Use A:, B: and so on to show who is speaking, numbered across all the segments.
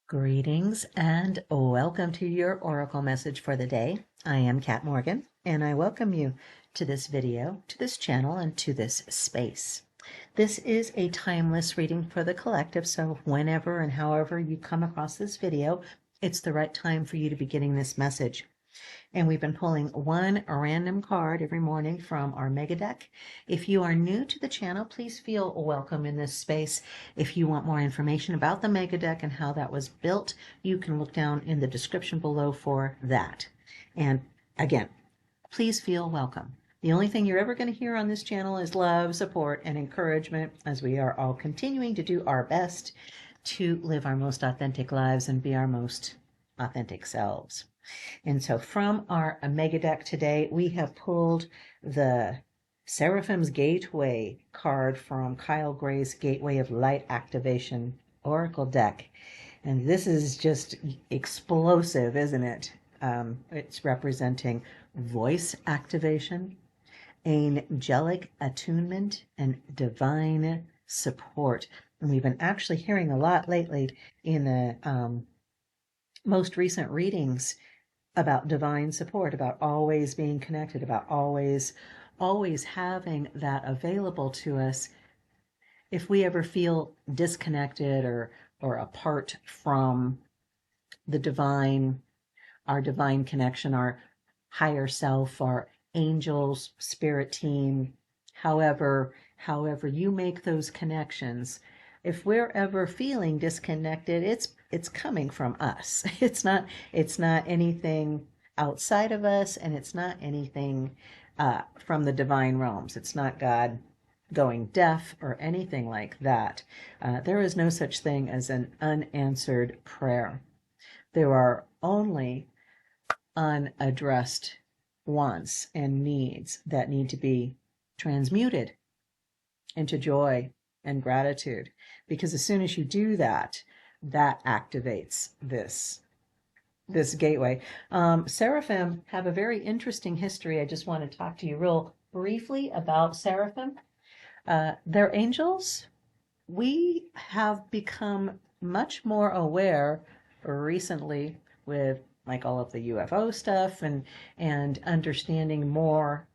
A: Greetings and welcome to your Oracle message for the day. I am Kat Morgan and I welcome you to this video, to this channel, and to this space. This is a timeless reading for the collective, so whenever and however you come across this video, it's the right time for you to be getting this message. And we've been pulling one random card every morning from our mega deck. If you are new to the channel, please feel welcome in this space. If you want more information about the mega deck and how that was built, you can look down in the description below for that. And again, please feel welcome. The only thing you're ever going to hear on this channel is love, support, and encouragement as we are all continuing to do our best to live our most authentic lives and be our most authentic selves. And so from our mega deck today, we have pulled the Seraphim's Gateway card from Kyle Gray's Gateway of Light Activation Oracle deck. And this is just explosive, isn't it? It's representing voice activation, angelic attunement, and divine support. And we've been actually hearing a lot lately in the most recent readings about divine support, about always being connected, about always having that available to us if we ever feel disconnected or apart from the divine, our divine connection, our higher self, our angels, spirit team, however you make those connections. If we're ever feeling disconnected, it's coming from us. It's not anything outside of us, and it's not anything from the divine realms. It's not God going deaf or anything like that. There is no such thing as an unanswered prayer. There are only unaddressed wants and needs that need to be transmuted into joy and gratitude, because as soon as you do that, that activates this gateway. Seraphim have a very interesting history. I just want to talk to you real briefly about Seraphim. They're angels. We have become much more aware recently with like all of the UFO stuff and understanding more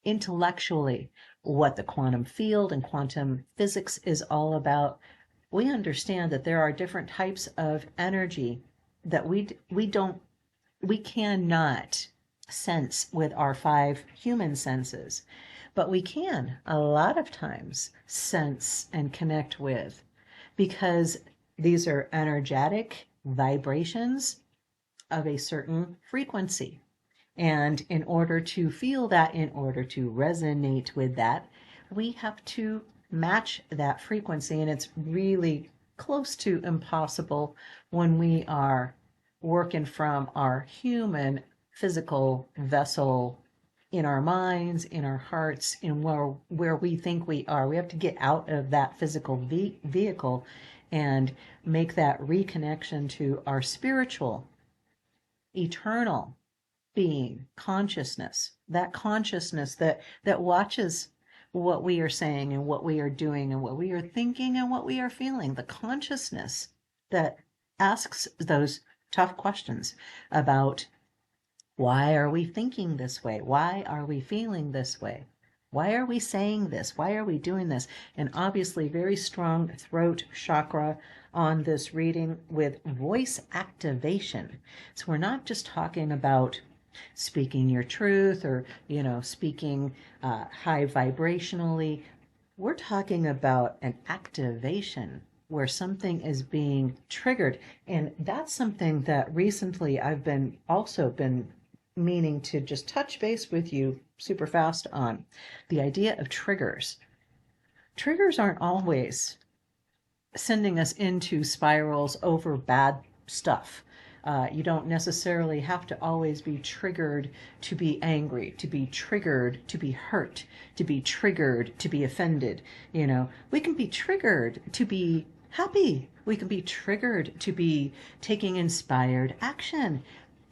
A: intellectually what the quantum field and quantum physics is all about. We understand that there are different types of energy that we cannot sense with our 5 human senses, but we can a lot of times sense and connect with, because these are energetic vibrations of a certain frequency. And in order to feel that, in order to resonate with that, we have to match that frequency. And it's really close to impossible when we are working from our human physical vessel in our minds, in our hearts, in where we think we are. We have to get out of that physical vehicle and make that reconnection to our spiritual, eternal being, consciousness, that consciousness that watches what we are saying and what we are doing and what we are thinking and what we are feeling, the consciousness that asks those tough questions about why are we thinking this way? Why are we feeling this way? Why are we saying this? Why are we doing this? And obviously very strong throat chakra on this reading with voice activation. So we're not just talking about speaking your truth or, speaking high vibrationally. We're talking about an activation where something is being triggered. And that's something that recently I've been meaning to just touch base with you super fast on. The idea of triggers. Triggers aren't always sending us into spirals over bad stuff. You don't necessarily have to always be triggered to be angry, to be triggered to be hurt, to be triggered to be offended. We can be triggered to be happy. We can be triggered to be taking inspired action.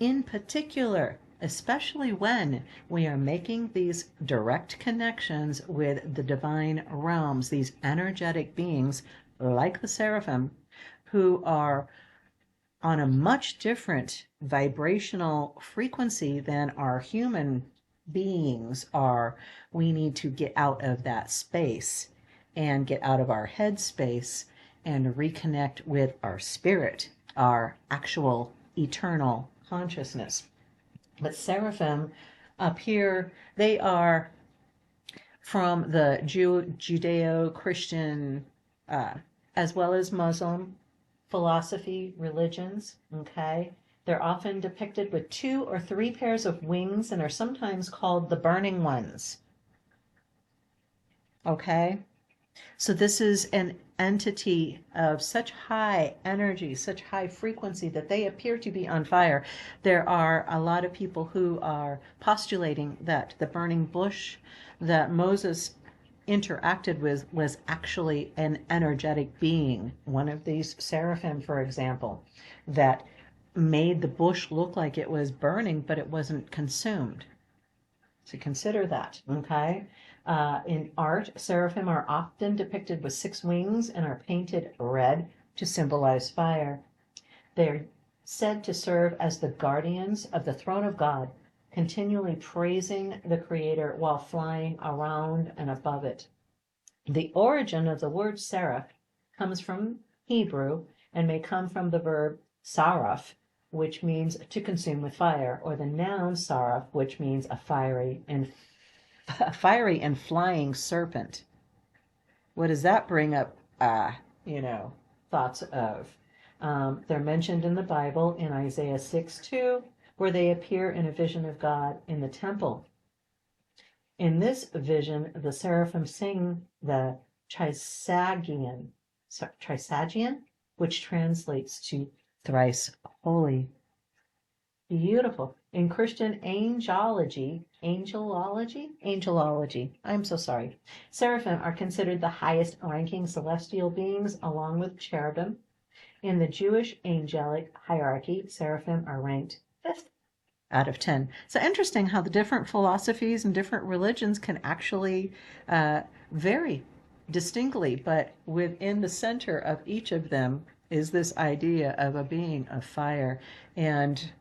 A: In particular, especially when we are making these direct connections with the divine realms, these energetic beings like the Seraphim, who are on a much different vibrational frequency than our human beings are. We need to get out of that space and get out of our head space and reconnect with our spirit, our actual eternal consciousness. But seraphim up here, they are from the Judeo-Christian as well as Muslim philosophy, religions, okay? They're often depicted with 2 or 3 pairs of wings and are sometimes called the burning ones, okay? So this is an entity of such high energy, such high frequency that they appear to be on fire. There are a lot of people who are postulating that the burning bush that Moses interacted with was actually an energetic being, one of these seraphim, for example, that made the bush look like it was burning, but it wasn't consumed. So consider that, okay? In art, seraphim are often depicted with 6 wings and are painted red to symbolize fire. They're said to serve as the guardians of the throne of God, continually praising the Creator while flying around and above it. The origin of the word seraph comes from Hebrew and may come from the verb saraf, which means to consume with fire, or the noun saraf, which means a fiery and flying serpent. What does that bring up, thoughts of? They're mentioned in the Bible in Isaiah 6:2, where they appear in a vision of God in the temple. In this vision, the seraphim sing the Trisagion, which translates to thrice holy. Beautiful. In Christian angelology, I'm so sorry. Seraphim are considered the highest ranking celestial beings along with cherubim. In the Jewish angelic hierarchy, seraphim are ranked 5th out of 10. So interesting how the different philosophies and different religions can actually vary distinctly, but within the center of each of them is this idea of a being of fire. And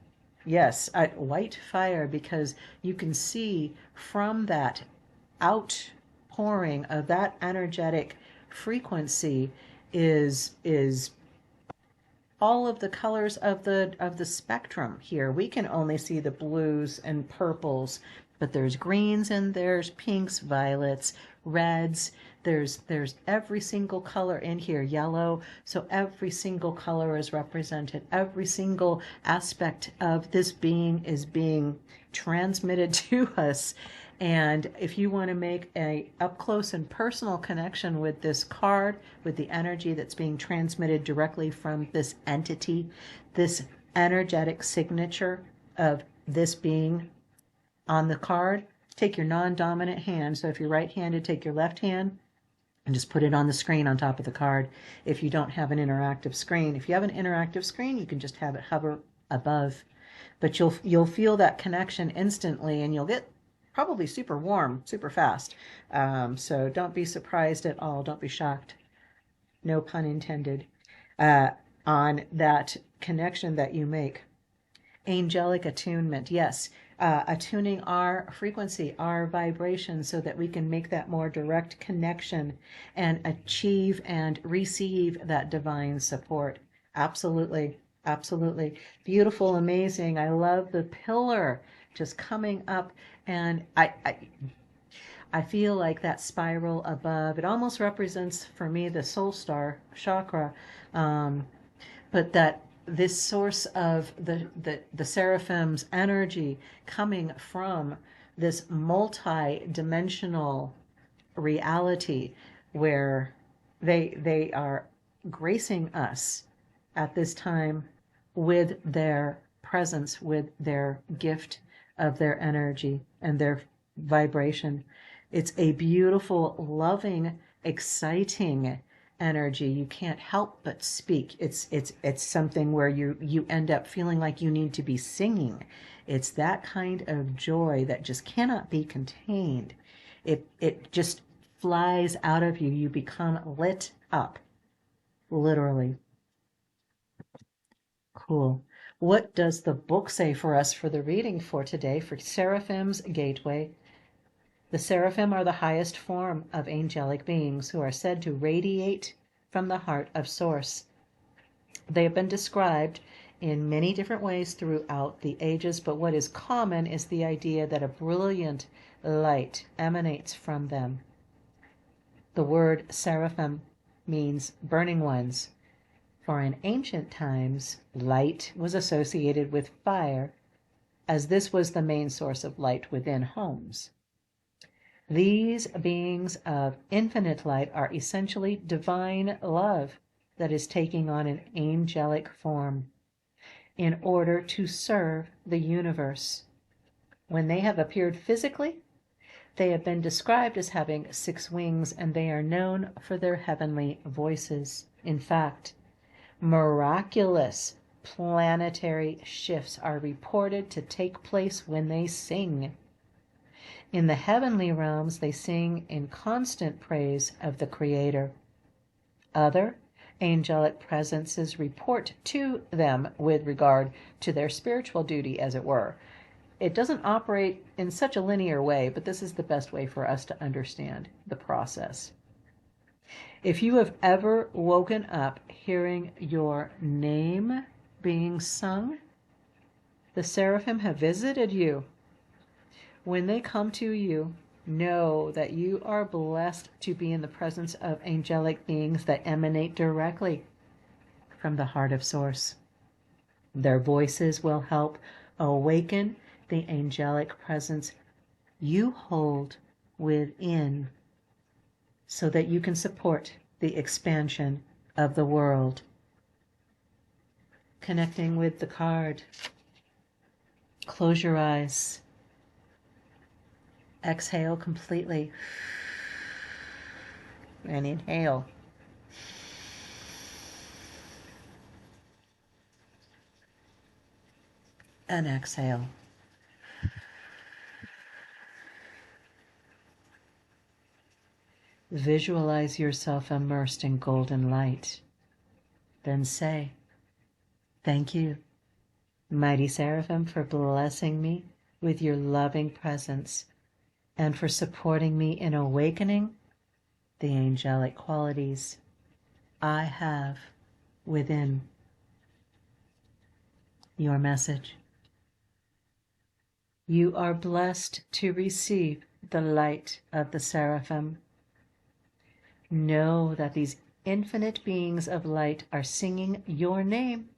A: yes, white fire, because you can see from that outpouring of that energetic frequency is all of the colors of the spectrum here. We can only see the blues and purples, but there's greens and there's pinks, violets, reds. There's every single color in here, yellow. So every single color is represented. Every single aspect of this being is being transmitted to us. And if you want to make a up close and personal connection with this card, with the energy that's being transmitted directly from this entity, this energetic signature of this being on the card, take your non-dominant hand. So if you're right-handed, take your left hand and just put it on the screen on top of the card. If you don't have an interactive screen, if you have an interactive screen, you can just have it hover above. But you'll feel that connection instantly, and you'll get probably super warm, super fast. So don't be surprised at all. Don't be shocked. No pun intended. On that connection that you make. Angelic attunement. Yes. Attuning our frequency, our vibration, so that we can make that more direct connection and achieve and receive that divine support. Absolutely. Absolutely. Beautiful, amazing. I love the pillar just coming up, and I feel like that spiral above, it almost represents for me the soul star chakra, but that this source of the seraphim's energy coming from this multi-dimensional reality where they are gracing us at this time with their presence, with their gift of their energy and their vibration. It's a beautiful, loving, exciting energy. You can't help but speak. It's something where you end up feeling like you need to be singing. It's that kind of joy that just cannot be contained. It just flies out of you. You become lit up, literally. cool. What does the book say for us for the reading for today for Seraphim's Gateway? The Seraphim are the highest form of angelic beings who are said to radiate from the heart of Source. They have been described in many different ways throughout the ages, but what is common is the idea that a brilliant light emanates from them. The word seraphim means burning ones, for in ancient times light was associated with fire, as this was the main source of light within homes. These beings of infinite light are essentially divine love that is taking on an angelic form in order to serve the universe. When they have appeared physically, they have been described as having 6 wings, and they are known for their heavenly voices. In fact, miraculous planetary shifts are reported to take place when they sing. In the heavenly realms, they sing in constant praise of the Creator. Other angelic presences report to them with regard to their spiritual duty, as it were. It doesn't operate in such a linear way, but this is the best way for us to understand the process. If you have ever woken up hearing your name being sung, the seraphim have visited you. When they come to you, know that you are blessed to be in the presence of angelic beings that emanate directly from the heart of Source. Their voices will help awaken the angelic presence you hold within so that you can support the expansion of the world. Connecting with the card. Close your eyes. Exhale completely. And inhale. And exhale. Visualize yourself immersed in golden light. Then say, "Thank you, mighty Seraphim, for blessing me with your loving presence and for supporting me in awakening the angelic qualities I have within." Your message. You are blessed to receive the light of the Seraphim. Know that these infinite beings of light are singing your name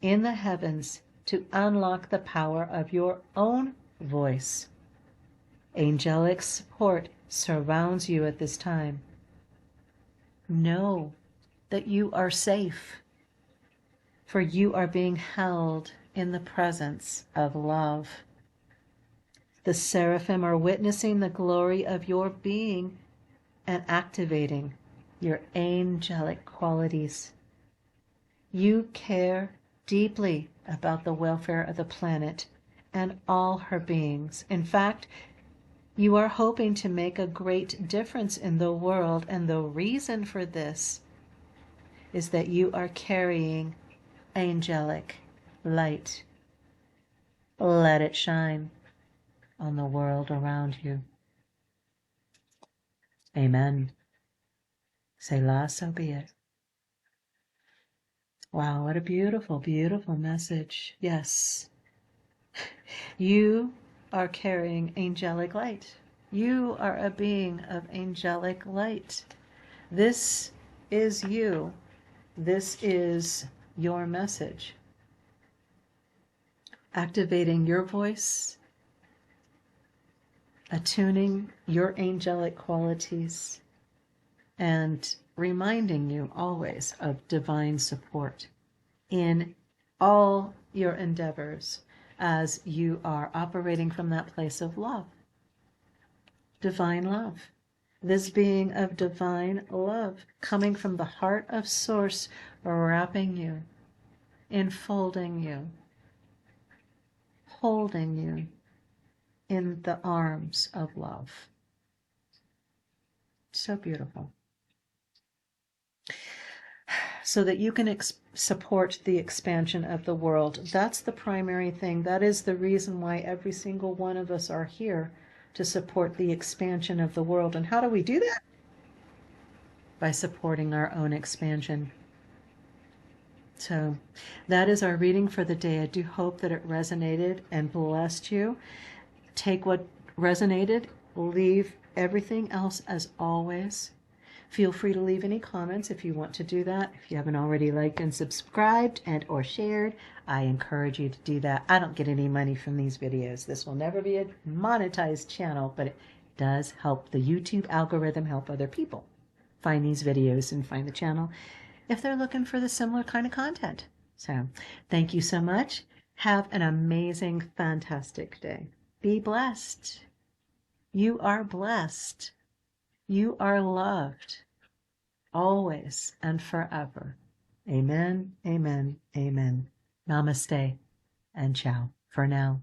A: in the heavens to unlock the power of your own voice. Angelic support surrounds you at this time. Know that you are safe, for you are being held in the presence of love. The Seraphim are witnessing the glory of your being and activating your angelic qualities. You care deeply about the welfare of the planet and all her beings. In fact, you are hoping to make a great difference in the world, and the reason for this is that you are carrying angelic light. Let it shine on the world around you. Amen. Selah, so be it. Wow, what a beautiful, beautiful message. Yes. You are carrying angelic light. You are a being of angelic light. This is you. This is your message. Activating your voice, attuning your angelic qualities, and reminding you always of divine support in all your endeavors as you are operating from that place of love. Divine love. This being of divine love coming from the heart of Source, wrapping you, enfolding you, holding you in the arms of love. So beautiful. so that you can support the expansion of the world. That's the primary thing. That is the reason why every single one of us are here, to support the expansion of the world. And how do we do that? By supporting our own expansion. So that is our reading for the day. I do hope that it resonated and blessed you. Take what resonated, leave everything else as always. Feel free to leave any comments if you want to do that. If you haven't already liked and subscribed and or shared, I encourage you to do that. I don't get any money from these videos. This will never be a monetized channel, but it does help the YouTube algorithm help other people find these videos and find the channel if they're looking for the similar kind of content. So thank you so much. Have an amazing, fantastic day. Be blessed. You are blessed. You are loved, always and forever. Amen, amen, amen. Namaste and ciao for now.